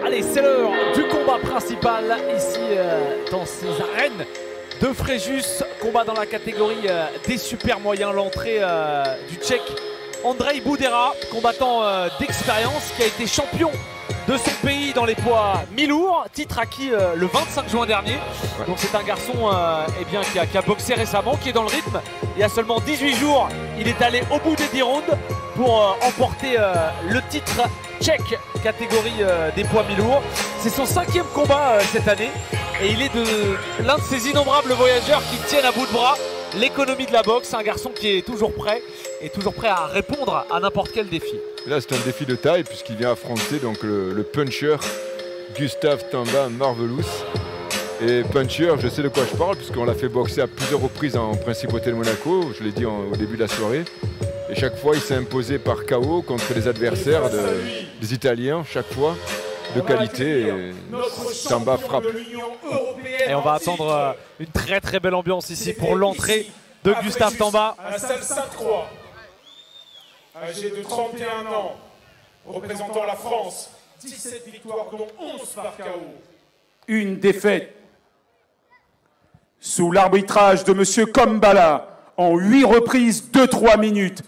Allez, c'est l'heure du combat principal ici dans ces arènes de Fréjus. Combat dans la catégorie des super moyens. L'entrée du Tchèque Andrej Boudera, combattant d'expérience qui a été champion de son pays dans les poids mi-lourds, titre acquis le 25 juin dernier. Donc c'est un garçon eh bien, qui a boxé récemment, qui est dans le rythme. Il y a seulement 18 jours, il est allé au bout des 10 rounds pour emporter le titre tchèque catégorie des poids mi-lourds. C'est son 5e combat cette année et il est l'un de ces innombrables voyageurs qui tiennent à bout de bras l'économie de la boxe. Un garçon qui est toujours prêt et toujours prêt à répondre à n'importe quel défi. Là c'est un défi de taille puisqu'il vient affronter donc, le puncher Gustave Tamba Marvelous. Et puncher, je sais de quoi je parle puisqu'on l'a fait boxer à plusieurs reprises en Principauté de Monaco, je l'ai dit au début de la soirée. Et chaque fois il s'est imposé par KO contre les adversaires des Italiens, chaque fois de qualité. Et Tamba frappe. Et on va attendre une très très belle ambiance ici pour l'entrée de Gustave Tamba. À Salle Sainte-Croix, âgé de 31 ans, représentant la France, 17 victoires dont 11 par KO. Une défaite. Sous l'arbitrage de M. Kombala, en 8 reprises de 3 minutes.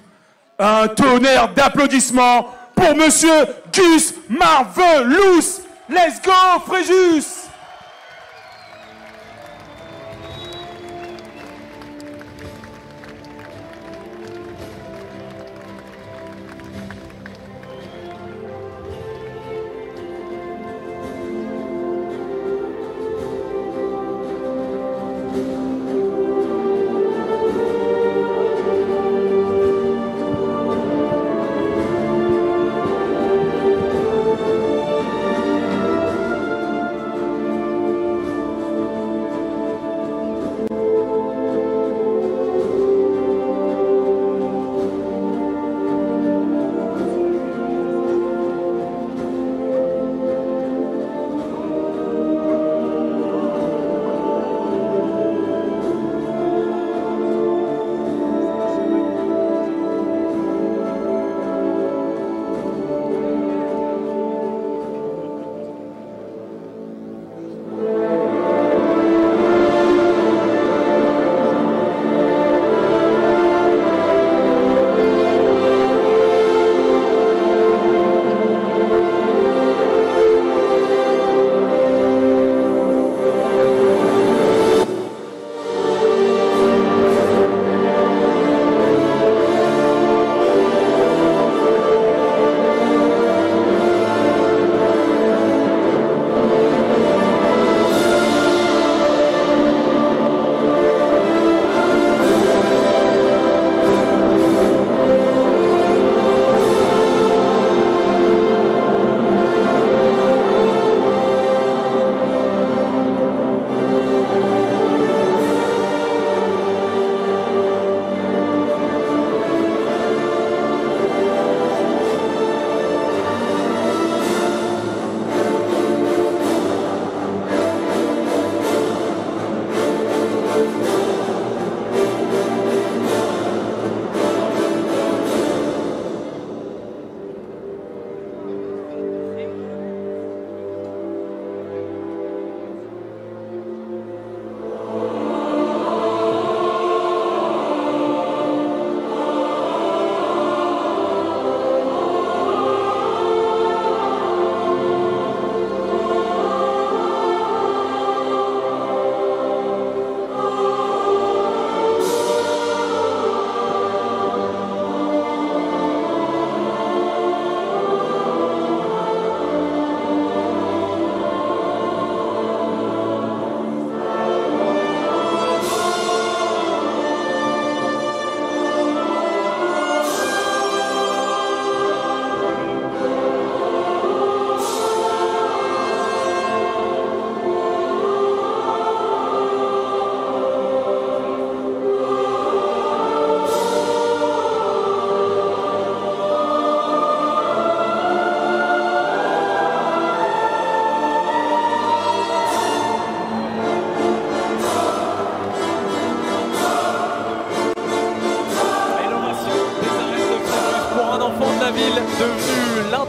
Un tonnerre d'applaudissements pour M. Gus Marvelous. Let's go, Fréjus!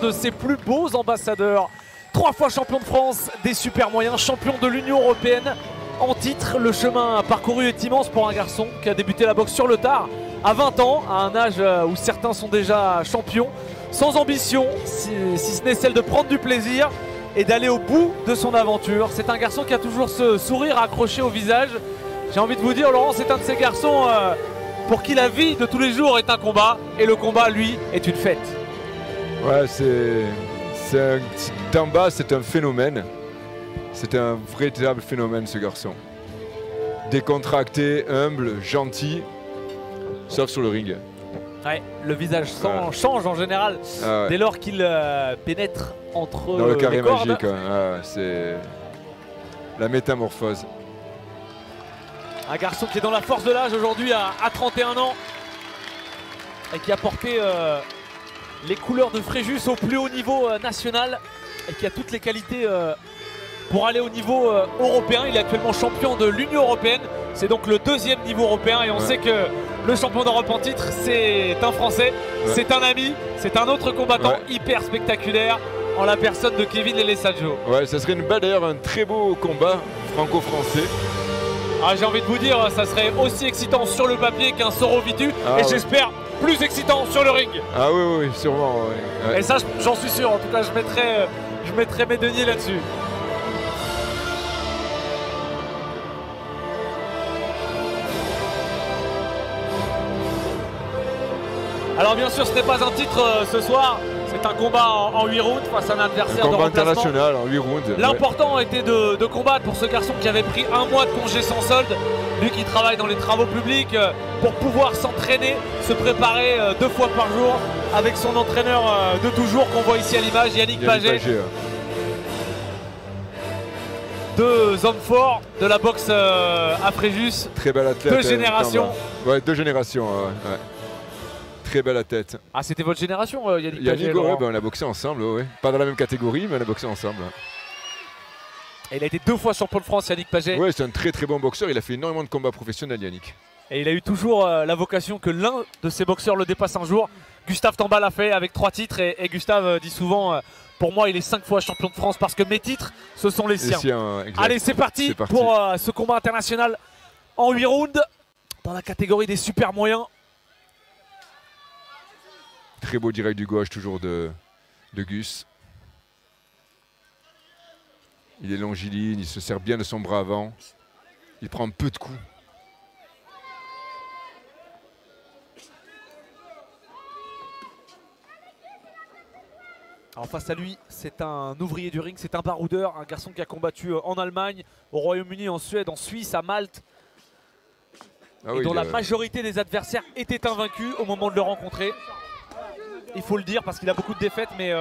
de ses plus beaux ambassadeurs 3 fois champion de France des super moyens, champion de l'Union européenne en titre. Le chemin parcouru est immense pour un garçon qui a débuté la boxe sur le tard à 20 ans, à un âge où certains sont déjà champions, sans ambition, si ce n'est celle de prendre du plaisir et d'aller au bout de son aventure. C'est un garçon qui a toujours ce sourire accroché au visage. J'ai envie de vous dire, Laurent, c'est un de ces garçons pour qui la vie de tous les jours est un combat, et le combat, lui, est une fête. Ouais, Tamba, c'est un phénomène. C'est un véritable phénomène, ce garçon. Décontracté, humble, gentil, sauf sur le ring. Ouais, le visage change en général dès lors qu'il pénètre entre dans le carré les cordes. magique. C'est la métamorphose. Un garçon qui est dans la force de l'âge aujourd'hui à 31 ans et qui a porté les couleurs de Fréjus au plus haut niveau national et qui a toutes les qualités pour aller au niveau européen. Il est actuellement champion de l'Union européenne. C'est donc le 2e niveau européen et on sait que le champion d'Europe en titre, c'est un Français, c'est un ami, c'est un autre combattant hyper spectaculaire en la personne de Kevin Lelesaggio. Ouais, ça serait d'ailleurs un très beau combat franco-français. Ah, j'ai envie de vous dire, ça serait aussi excitant sur le papier qu'un Soro Vitu et j'espère plus excitant sur le ring. Ah oui, sûrement. Ouais. Et ça, j'en suis sûr. En tout cas, je mettrai mes deniers là-dessus. Alors bien sûr, ce n'est pas un titre ce soir. C'est un combat en 8 rounds face à un adversaire de remplacement. Un combat international en 8 rounds. L'important était de combattre pour ce garçon qui avait pris 1 mois de congé sans solde. Lui qui travaille dans les travaux publics pour pouvoir s'entraîner, se préparer 2 fois par jour avec son entraîneur de toujours qu'on voit ici à l'image, Yannick Paget. 2 hommes forts de la boxe à Fréjus. Très belle athlète. 2 générations. Ouais, 2 générations. Ouais. Très belle à tête. Ah, c'était votre génération, Yannick Paget? On a boxé ensemble, pas dans la même catégorie, mais on a boxé ensemble. Et il a été 2 fois champion de France, Yannick Paget. Ouais, c'est un très très bon boxeur. Il a fait énormément de combats professionnels, Yannick. Et il a eu toujours la vocation que l'un de ses boxeurs le dépasse un jour. Gustave Tamba l'a fait avec 3 titres. Et Gustave dit souvent, pour moi, il est 5 fois champion de France parce que mes titres, ce sont les siens. Allez, c'est parti pour ce combat international en 8 rounds dans la catégorie des super moyens. Très beau direct du gauche, toujours de Gus. Il est longiligne, il se sert bien de son bras avant. Il prend peu de coups. Alors face à lui, c'est un ouvrier du ring, c'est un baroudeur, un garçon qui a combattu en Allemagne, au Royaume-Uni, en Suède, en Suisse, à Malte. Et dont la majorité des adversaires étaient invaincus au moment de le rencontrer. Il faut le dire parce qu'il a beaucoup de défaites, mais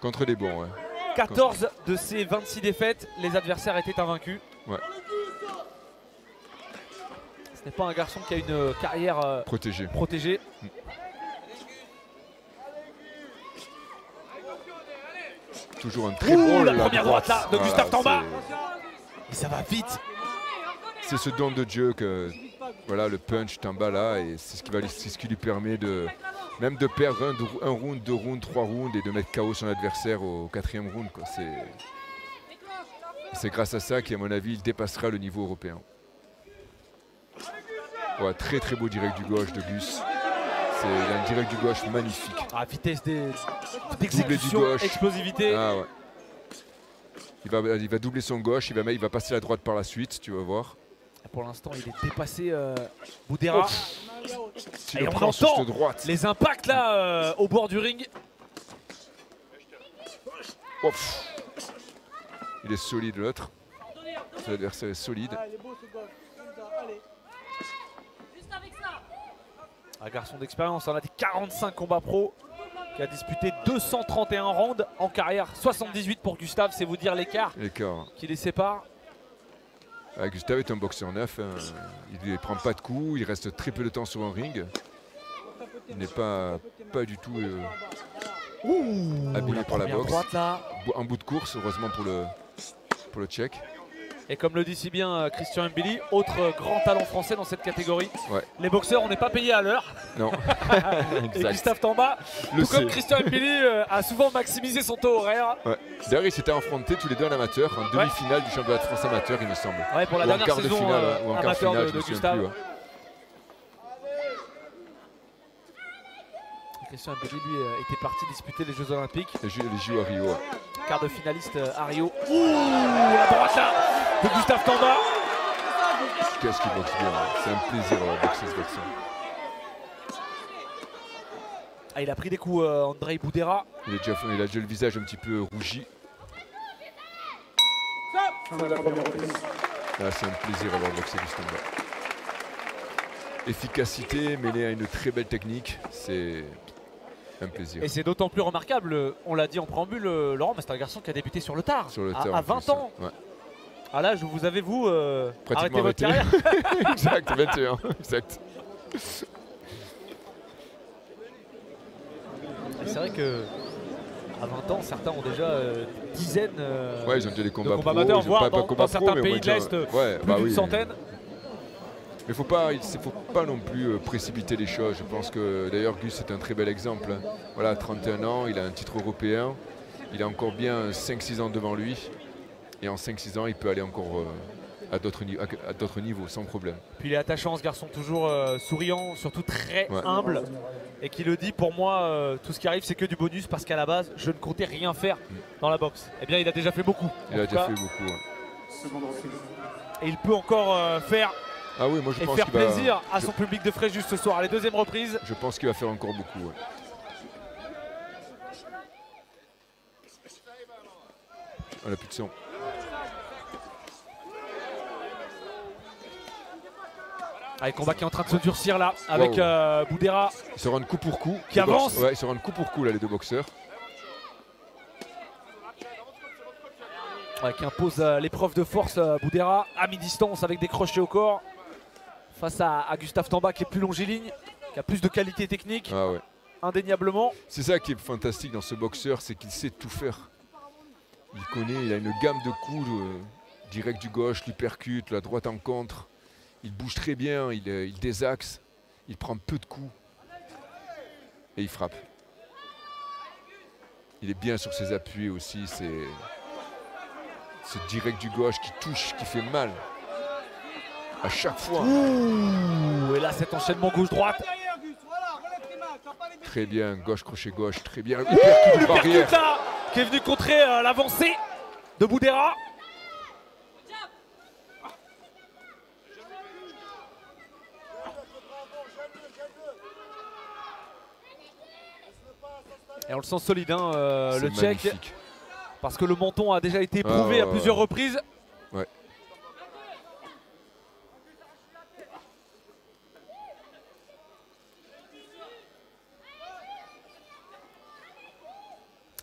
contre les bons, 14 de ses 26 défaites, les adversaires étaient invaincus. Ouais. Ce n'est pas un garçon qui a une carrière protégée. Toujours un très bon. La première droite là de Gustave Tamba. Et ça va vite. C'est ce don de Dieu que le punch Tamba là, et c'est ce qui lui permet de même de perdre un round, 2 rounds, 3 rounds et de mettre KO son adversaire au 4e round. C'est grâce à ça qu'à mon avis il dépassera le niveau européen. Ouais, très très beau direct du gauche de Gus. C'est un direct du gauche magnifique. Vitesse d'exécution, explosivité. Ah ouais. Il va doubler son gauche, il va passer la droite par la suite, tu vas voir. Pour l'instant, il est dépassé Boudera. Et on entend les impacts là au bord du ring. Il est solide l'autre. L'adversaire est solide. Un garçon d'expérience, on a dit 45 combats pro, qui a disputé 231 rounds en carrière, 78 pour Gustave, c'est vous dire l'écart qui les sépare. Gustave est un boxeur neuf, il ne prend pas de coups, il reste très peu de temps sur un ring. Il n'est pas du tout habillé par la boxe. Droite, là. En bout de course, heureusement pour le Tchèque. Et comme le dit si bien Christian Mbili, autre grand talent français dans cette catégorie. Ouais. Les boxeurs, on n'est pas payé à l'heure. Non. Et Gustave Tamba, tout comme Christian Mbili, a souvent maximisé son taux horaire. Ouais. D'ailleurs, ils s'étaient affrontés tous les deux en amateur, en demi-finale du championnat de France amateur, il me semble. Ouais, pour la ou en dernière quart de saison finale, ou en quart amateur finale, de je me souviens Gustave. plus, ouais. Christian Mbili, lui, était parti disputer les Jeux Olympiques. Les JO à Rio. Ouais. Quart de finaliste à Rio. Ouh, la droite là de Gustave Tamba. Qu'est-ce qu'il boxe bien, hein. C'est un plaisir de boxer ce boxeur. Ah, il a pris des coups, Andrei Boudera. Il a déjà le visage un petit peu rougi. Là, c'est un plaisir d'avoir boxé Gustave Tamba. Efficacité mêlée à une très belle technique, c'est un plaisir. Et c'est d'autant plus remarquable, on l'a dit en préambule, Laurent, mais c'est un garçon qui a débuté sur le tard, Sur le tard à 20 ans. Ouais. À l'âge où vous avez, vous, arrêté Pratiquement votre carrière. Exact, 21, exact. C'est vrai que à 20 ans, certains ont déjà dizaines Ouais, ils ont déjà des combats pro, amateurs, ils ont voire pas dans combat certains pro, mais pays on de va l'Est, dire, ouais, plus bah d'une oui. centaine. Mais il ne faut pas non plus précipiter les choses. Je pense que d'ailleurs Gus est un très bel exemple. Voilà, 31 ans, il a un titre européen. Il a encore bien 5-6 ans devant lui. Et en 5-6 ans, il peut aller encore à d'autres niveaux sans problème. Puis il est attachant, ce garçon, toujours souriant, surtout très humble. Et qui le dit, pour moi, tout ce qui arrive, c'est que du bonus parce qu'à la base, je ne comptais rien faire dans la boxe. Eh bien, il a déjà fait beaucoup. Il a déjà fait beaucoup. Ouais. Et il peut encore faire Ah oui, moi je et pense faire qu'il va, plaisir à son public de Fréjus ce soir. Les deuxième reprise. Je pense qu'il va faire encore beaucoup. Ouais. On n'a plus de son. Ah, le combat qui est en train de se durcir là avec Boudera. Ils se rendent coup pour coup. Qui avance. Ouais, ils se rendent coup pour coup là, les deux boxeurs. Ouais, qui impose l'épreuve de force, Boudera à mi-distance avec des crochets au corps. Face à Gustave Tamba qui est plus longiligne, qui a plus de qualité technique, Ah ouais. indéniablement. C'est ça qui est fantastique dans ce boxeur, c'est qu'il sait tout faire. Il a une gamme de coups, direct du gauche, l'hypercute, la droite en contre. Il bouge très bien, il désaxe, il prend peu de coups et il frappe. Il est bien sur ses appuis aussi, c'est ce direct du gauche qui touche, qui fait mal à chaque fois. Ouh, et là cet enchaînement gauche-droite. Très bien, gauche, crochet gauche, très bien. Le percute là, qui est venu contrer l'avancée de Boudera. Et on le sent solide, hein, le Tchèque, parce que le menton a déjà été éprouvé à plusieurs reprises. Ouais.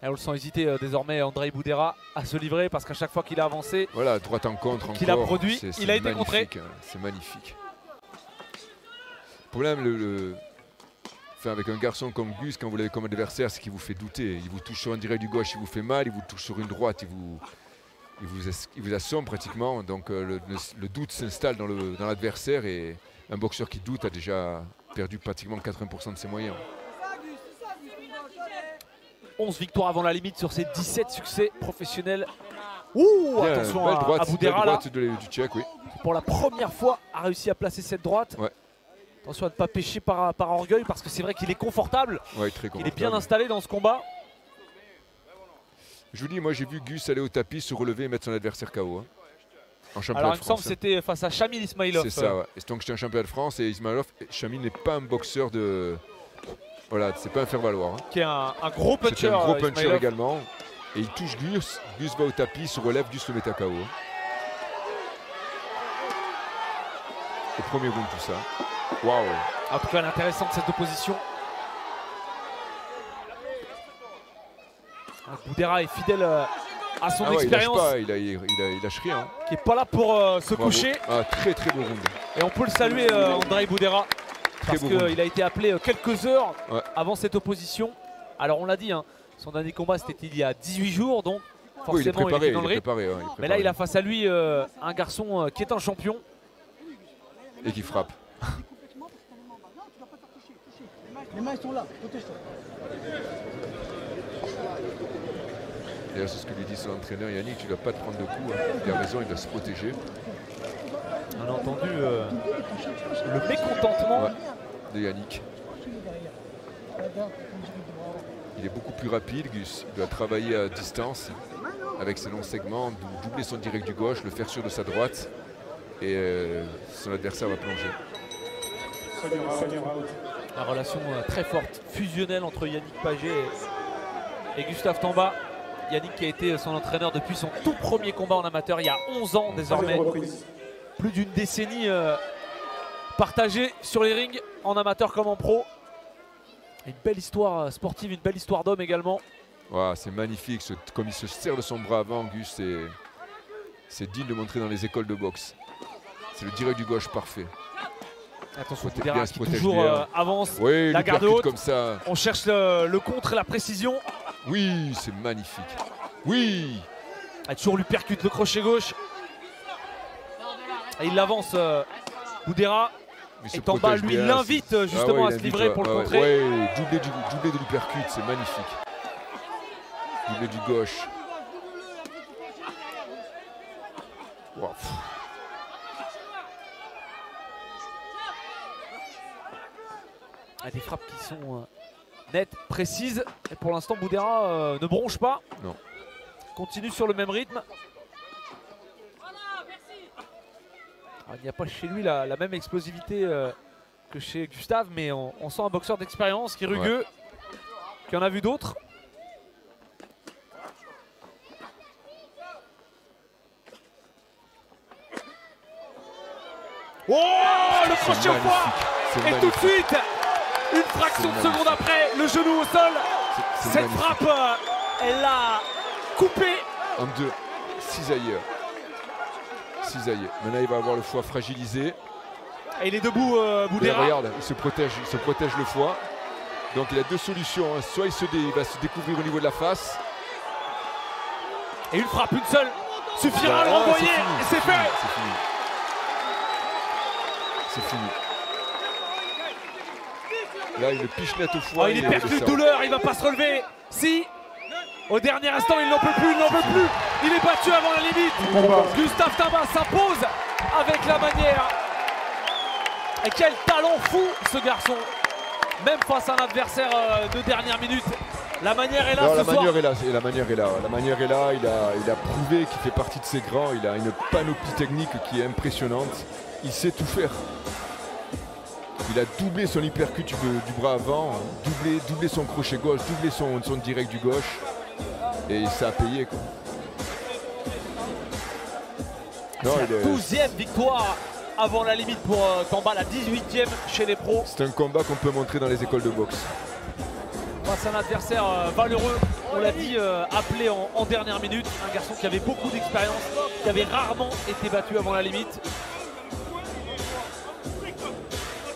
Et on le sent hésiter désormais, Andrei Boudera, à se livrer, parce qu'à chaque fois qu'il a avancé, voilà, droite en contre, qu'il a produit, il a été contré. C'est magnifique. Le problème, enfin, avec un garçon comme Gus, quand vous l'avez comme adversaire, c'est qu'il vous fait douter. Il vous touche sur un direct du gauche, il vous fait mal, il vous touche sur une droite, il vous assomme pratiquement. Donc le doute s'installe dans l'adversaire et un boxeur qui doute a déjà perdu pratiquement 80% de ses moyens. 11 victoires avant la limite sur ses 17 succès professionnels. Ouh, bien, attention belle droite, à Boudera là. du Tchèque, oui. Pour la première fois, a réussi à placer cette droite. Ouais. Attention à ne pas pêcher par orgueil, parce que c'est vrai qu'il est confortable. Ouais, très confortable. Il est bien installé dans ce combat. Je vous dis, moi j'ai vu Gus aller au tapis, se relever et mettre son adversaire KO. Hein, en championnat Alors il de me France. semble que c'était face à Shamil Ismailov. C'est ça, ouais. Et donc j'étais en championnat de France et Ismailov, Shamil n'est pas un boxeur de... Voilà, c'est pas un faire-valoir. Hein. Qui est un gros puncher. C'est un gros puncher Ismailov. également. Et il touche Gus, Gus va au tapis, se relève, Gus le met à KO. Hein. Au premier round tout ça. Waouh. En tout cas, elle est intéressante cette opposition. Boudera est fidèle à son expérience. Il lâche rien. Hein. Qui n'est pas là pour se coucher. Ah, très très beau round. Et on peut le saluer, Andrei Boudera. Parce qu'il a été appelé quelques heures avant cette opposition. Alors on l'a dit, hein, son dernier combat c'était il y a 18 jours. Donc forcément Oui, il est préparé, était dans le rythme. préparé, ouais, Mais là, il a face à lui un garçon qui est un champion. Et qui frappe. Les mains sont là, protège-toi. D'ailleurs, c'est ce que lui dit son entraîneur Yannick, tu ne dois pas te prendre de coups. Hein. Il a raison, il doit se protéger. On a entendu le mécontentement de Yannick. Il est beaucoup plus rapide, Gus. Il doit travailler à distance avec ses longs segments, doubler son direct du gauche, le faire sur de sa droite. Et son adversaire va plonger. Une relation très forte, fusionnelle entre Yannick Paget et Gustave Tamba. Yannick qui a été son entraîneur depuis son tout premier combat en amateur il y a 11 ans désormais. Plus d'une décennie partagée sur les rings en amateur comme en pro. Une belle histoire sportive, une belle histoire d'homme également. Wow, c'est magnifique, comme il se serre de son bras avant, Gus, c'est digne de montrer dans les écoles de boxe. C'est le direct du gauche parfait. Attention, Boudera qui toujours avance, oui, la garde haute, comme ça. On cherche le contre et la précision. Oui, c'est magnifique. Oui. Et toujours lui percute le crochet gauche. Et il l'avance, Boudera. Et Tamba lui l'invite justement à se livrer pour le contrer. Oui, doublé de l'hypercute, c'est magnifique. Doublé du gauche. Wow. Des frappes qui sont nettes, précises. Et pour l'instant, Boudera ne bronche pas. Non. Continue sur le même rythme. Alors, il n'y a pas chez lui la même explosivité que chez Gustave, mais on sent un boxeur d'expérience qui est rugueux, qui en a vu d'autres. Oh, le crochet au foie! Et tout de suite, une fraction de seconde après, le genou au sol. Cette frappe, elle l'a coupé. En deux, cisailleur. Maintenant, il va avoir le foie fragilisé. Et il est debout, Boudera. Regarde, il se protège le foie. Donc il a deux solutions. Hein. Soit il va se découvrir au niveau de la face. Et une frappe, une seule, suffira à le renvoyer. Et c'est fait. C'est fini. Là, une pichenette au foie. Oh, il est perdu de douleur, il va pas se relever. Si, au dernier instant, il n'en peut plus, Il est battu avant la limite. Gustave Tamba s'impose avec la manière. Et quel talent fou ce garçon. Même face à un adversaire de dernière minute. La manière est là ce soir. La manière est là. Il a prouvé qu'il fait partie de ces grands. Il a une panoplie technique qui est impressionnante. Il sait tout faire. Il a doublé son hypercute du bras avant, doublé son crochet gauche, doublé son direct du gauche. Et ça a payé, quoi. C'est la 12e victoire avant la limite pour Tamba, la 18e chez les pros. C'est un combat qu'on peut montrer dans les écoles de boxe. Face à un adversaire valeureux, on l'a dit, appelé en dernière minute. Un garçon qui avait beaucoup d'expérience, qui avait rarement été battu avant la limite.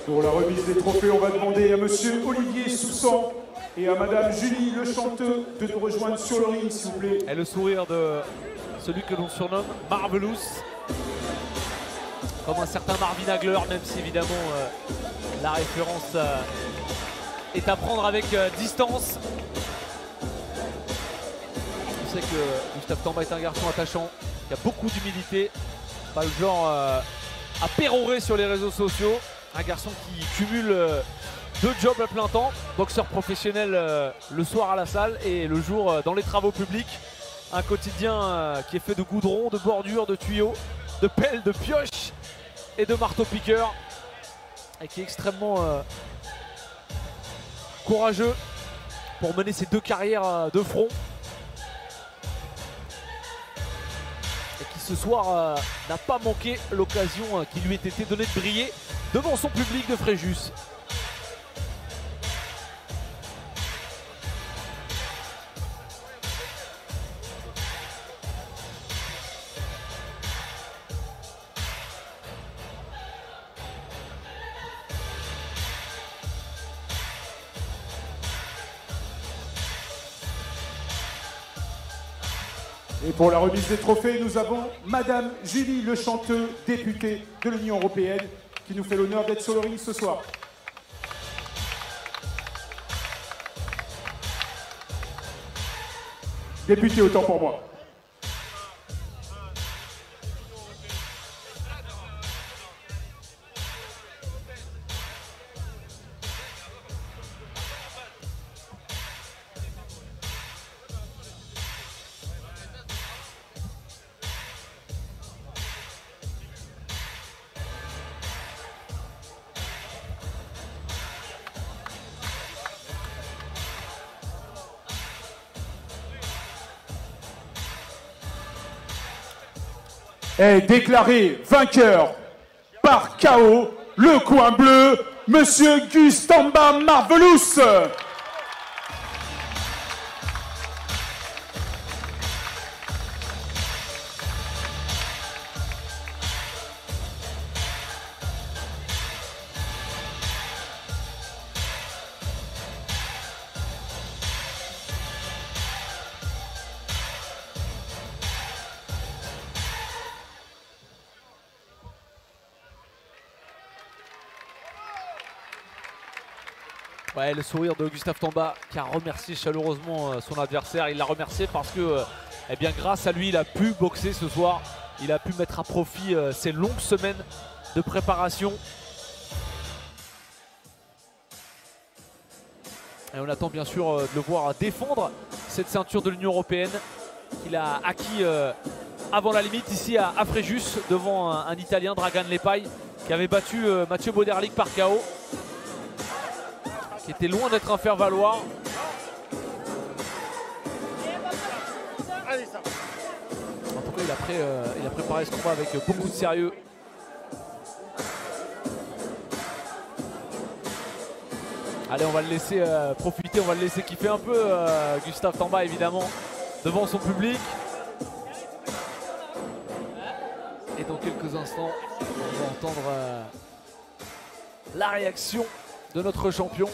Pour la remise des trophées, on va demander à monsieur Olivier Soussan et à madame Julie Le Chanteux de nous rejoindre sur le ring, s'il vous plaît. Et le sourire de celui que l'on surnomme Marvelous. Comme un certain Marvin Hagler, même si évidemment la référence est à prendre avec distance. On sait que Gustave Tamba est un garçon attachant, qui a beaucoup d'humilité. Pas le genre à pérorer sur les réseaux sociaux. Un garçon qui cumule 2 jobs à plein temps, boxeur professionnel le soir à la salle et le jour dans les travaux publics. Un quotidien qui est fait de goudron, de bordures, de tuyaux, de pelles, de pioches et de marteaux-piqueurs. Et qui est extrêmement courageux pour mener ces 2 carrières de front. Et qui ce soir n'a pas manqué l'occasion qui lui était donnée de briller devant son public de Fréjus. Et pour la remise des trophées, nous avons Madame Julie Le Chanteux, députée de l'Union européenne, qui nous fait l'honneur d'être sur le ring ce soir. Députée, autant pour moi. Est déclaré vainqueur par KO, le coin bleu, Monsieur Gustamba Marvelous. Ouais, le sourire de Gustave Tamba qui a remercié chaleureusement son adversaire. Il l'a remercié parce que, eh bien, grâce à lui, il a pu boxer ce soir. Il a pu mettre à profit ces longues semaines de préparation. Et on attend bien sûr de le voir défendre cette ceinture de l'Union européenne qu'il a acquis avant la limite ici à Fréjus devant un Italien, Dragan Lepai, qui avait battu Mathieu Boderlich par KO. Qui était loin d'être un faire-valoir. En tout cas, il a préparé ce combat avec beaucoup de sérieux. Allez, on va le laisser profiter, on va le laisser kiffer un peu, Gustave Tamba, évidemment, devant son public. Et dans quelques instants, on va entendre la réaction de notre champion.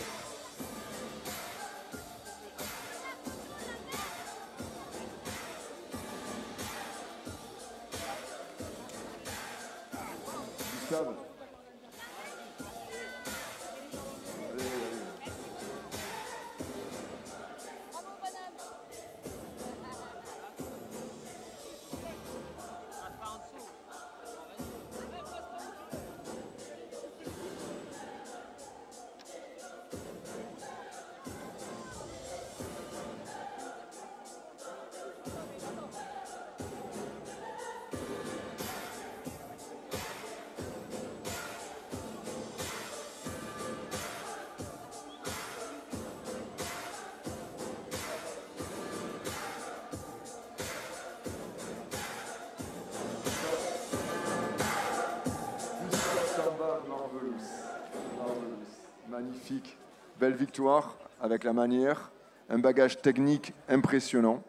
Magnifique, belle victoire avec la manière, un bagage technique impressionnant.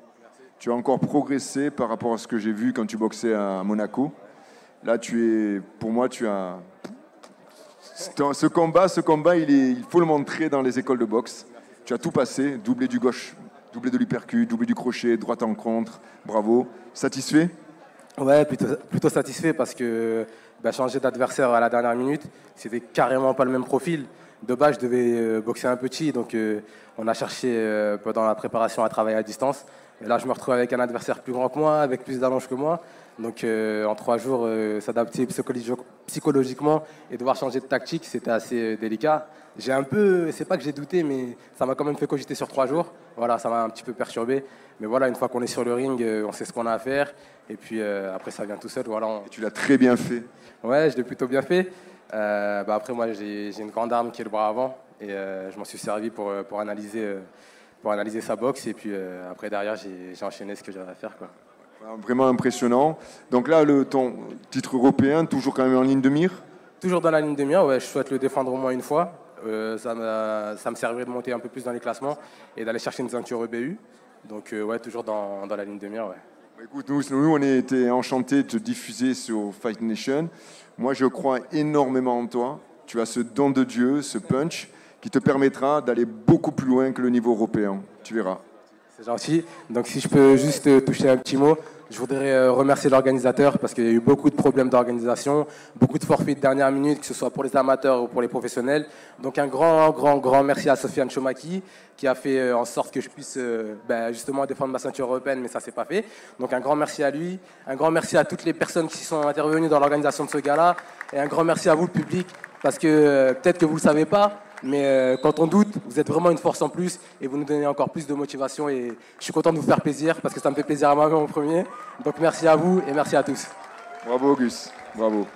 Tu as encore progressé par rapport à ce que j'ai vu quand tu boxais à Monaco. Là, pour moi, tu as ce combat, il faut le montrer dans les écoles de boxe. Tu as tout passé, doublé du gauche, doublé de l'uppercut, doublé du crochet, droite en contre. Bravo. Satisfait? Ouais, plutôt satisfait parce que changer d'adversaire à la dernière minute, c'était carrément pas le même profil. De base, je devais boxer un petit, donc on a cherché pendant la préparation à travailler à distance. Et là, je me retrouve avec un adversaire plus grand que moi, avec plus d'allonge que moi. Donc en 3 jours, s'adapter psychologiquement et devoir changer de tactique, c'était assez délicat. J'ai un peu, c'est pas que j'ai douté, mais ça m'a quand même fait cogiter sur 3 jours. Voilà, ça m'a un petit peu perturbé. Mais voilà, une fois qu'on est sur le ring, on sait ce qu'on a à faire. Et puis après, ça vient tout seul. Voilà, Et tu l'as très bien fait. Ouais, je l'ai plutôt bien fait. Après, moi, j'ai une grande arme qui est le bras avant. Et je m'en suis servi pour analyser sa boxe. Et puis après, derrière, j'ai enchaîné ce que j'avais à faire, quoi. Vraiment impressionnant. Donc là, ton titre européen, toujours quand même en ligne de mire? Toujours dans la ligne de mire, ouais, je souhaite le défendre au moins une fois. Ça me servirait de monter un peu plus dans les classements et d'aller chercher une ceinture EBU. Donc ouais, toujours dans la ligne de mire, ouais. Écoute, nous, on était enchantés de te diffuser sur Fight Nation. Moi, je crois énormément en toi. Tu as ce don de Dieu, ce punch, qui te permettra d'aller beaucoup plus loin que le niveau européen. Tu verras. C'est gentil. Donc si je peux juste toucher un petit mot, Je voudrais remercier l'organisateur parce qu'il y a eu beaucoup de problèmes d'organisation, beaucoup de forfaits de dernière minute, que ce soit pour les amateurs ou pour les professionnels. Donc un grand merci à Sofiane Chomaki qui a fait en sorte que je puisse justement défendre ma ceinture européenne, mais ça s'est pas fait. Donc un grand merci à lui, un grand merci à toutes les personnes qui sont intervenues dans l'organisation de ce gala et un grand merci à vous le public parce que peut-être que vous le savez pas, mais quand on doute, vous êtes vraiment une force en plus et vous nous donnez encore plus de motivation et je suis content de vous faire plaisir parce que ça me fait plaisir à moi-même en premier. Donc merci à vous et merci à tous. Bravo Gus, bravo.